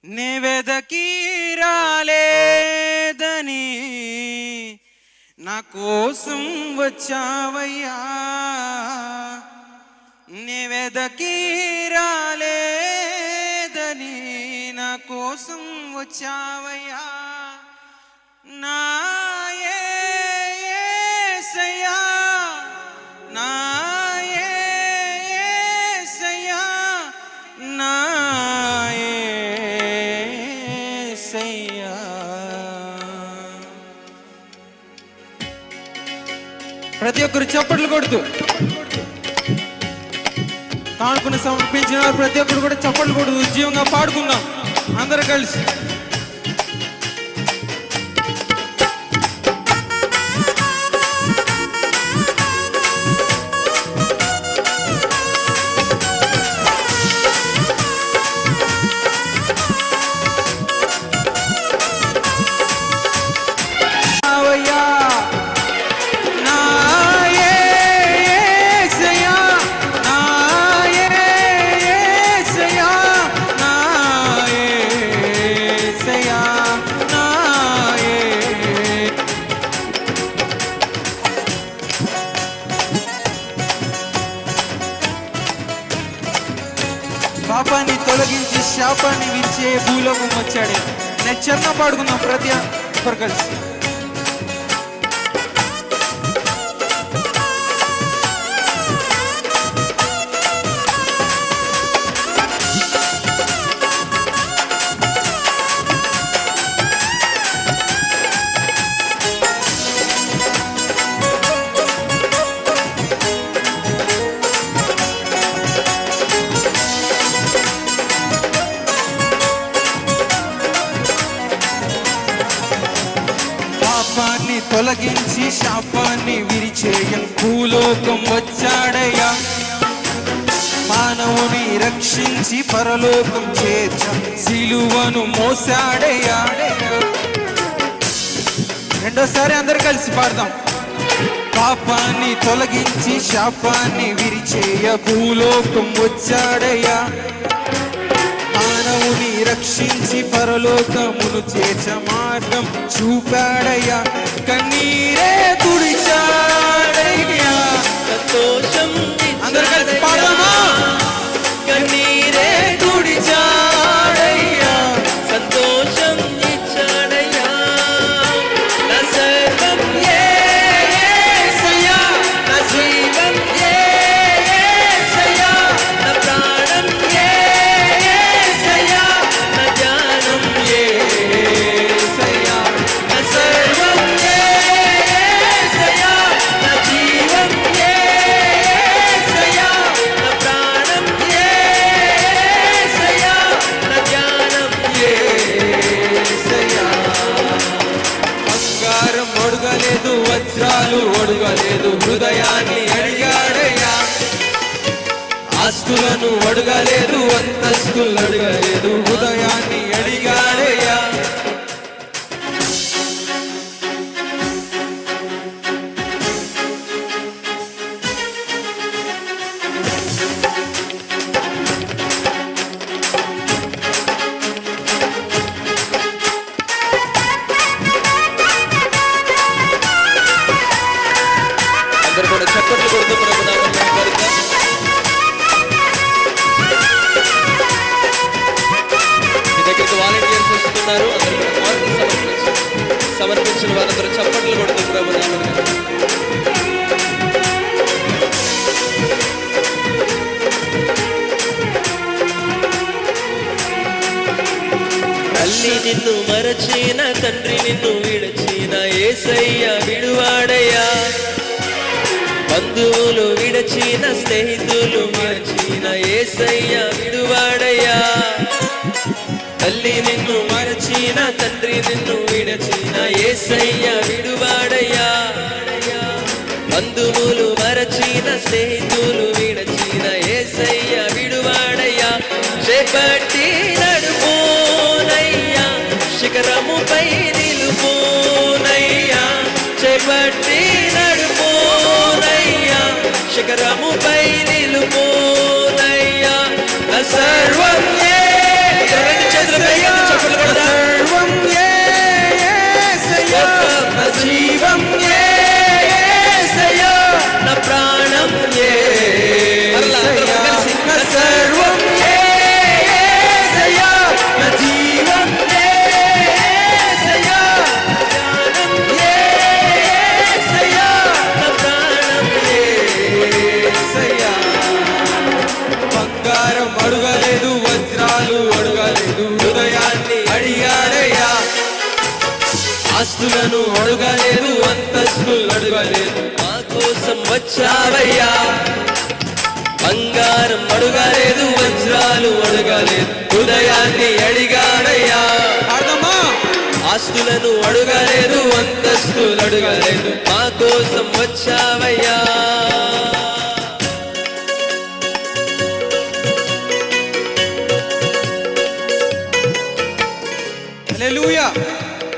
నే వెదకి రాలేదని నా కోసం వచ్చావయ్యా, నే వెదకి రాలేదని నా కోసం వచ్చావయ్యా, నా యేసయ్యా, నా యేసయ్యా, నా యేసయ్యా. ప్రతి ఒక్కరు చప్పట్లు కొడుతూ కానుకను సమర్పించిన ప్రతి ఒక్కరు కూడా చప్పట్లు కొడుతూ ఉద్యోగంగా పాడుకుందాం అందరూ కలిసి. పాపాన్ని తొలగించి శాపాన్ని విరిచే భూలోకం వచ్చాడే. నేను చరణ పాడుకుందాం ప్రతి ఒక్కరు కలిసి. పాపాన్ని తొలగించి శాపాన్ని విరిచేయ భూలోకం వచ్చాడయ్యా, మానవుని రక్షించి పరలోకం చేర్చ సిలువను మోసాడయ్యా. రెండోసారి అందరు కలిసి పాడదాం. పాపాన్ని తొలగించి శాపాన్ని విరిచేయ భూలోకం వచ్చాడయ్యా, మానవుని రక్షించి పరలోకమును చేర్చ మార్గం చూపాడయ్యా, కన్నీరే తుడిచాడయ్యా. సంతోషం అందరూ కలిసి పాడదామా? కన్నీరే తుడిచాడయ్యా, సంతోషం ఇచ్చాడయ్యా, నా సర్వం యేసయ్యా, నా జీవం యేసయ్యా, నా ప్రాణం యేసయ్యా, నా ధ్యానం యేసయ్యా, నా సర్వం యేసయ్యా, నా జీవం యేసయ్యా, నా ప్రాణం యేసయ్యా, నా ధ్యానం యేసయ్యా. బంగారం ఒడగలేదు, వజ్రాలు ఒడగలేదు, హృదయాన్ని అడిగాడయ్యా. ఆస్తులను అడగలేదు, అంతస్తులు అడగలేదు, హృదయాన్ని అడిగాడయ్యా. అందరూ కూడా చప్పట్లు కొడుతూ ప్రభునామం మహిమపరుద్దాం. మీ దగ్గరికి వాలంటీర్స్ వస్తున్నారు. అందరూ కూడా కానుకలు సమర్పించిన వారందరూ చప్పట్లు కొడుతూ ప్రభునామం. తల్లి నిన్ను మరచిన, తండ్రి నిన్ను విడచిన, యేసయ్య విడువాడయ్యా. బంధువులు విడచిన, స్నేహితులు విడచిన, యేసయ్య విడువాడయ్యా. తల్లి నిన్ను మరచిన, తండ్రి నిన్ను విడచిన, యేసయ్య విడువాడయ్యా. బంధువులు మరచిన, స్నేహితులు విడచిన, యేసయ్య విడువాడయ్యా. చేపట్టి నడుపోనయ్యా, శిఖరముపై నిలుపోనయ్యా. చేపట్టి నడుపోనయ్యా, శిఖరముపై నిలుపోనయ్యా. సర్వం చేతులు పైకెత్తి చప్పట్లు కొడదాం. సర్వం యేసయ్యా, నా జీవం యేసయ్యా, నా ప్రాణం యేసయ్యా, నా సర్వం యేసయ్యా, నా జీవం యేసయ్యా, ప్రాణం యేసయ్యా, నా ప్రాణం యేసయ్యా. బంగారం అడుగలేదు, వజ్రాలు అడుగలేదు, హృదయాన్ని అడిగాడయ్యా. ఆస్తులను అడుగలేదు, అంతస్తులు అడుగలేదు, మా కోసం వచ్చావయ్యా. బంగారం అడుగలేదు, వజ్రాలు అడుగలేదు, హృదయాన్ని అడిగాడయ్యా. అర్థమా? ఆస్తులను అడుగలేదు, అంతస్తులు అడుగలేదు, మా కోసం వచ్చావయ్యా. హల్లెలూయా.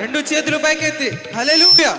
రెండు చేతులు పైకెత్తి హల్లెలూయా.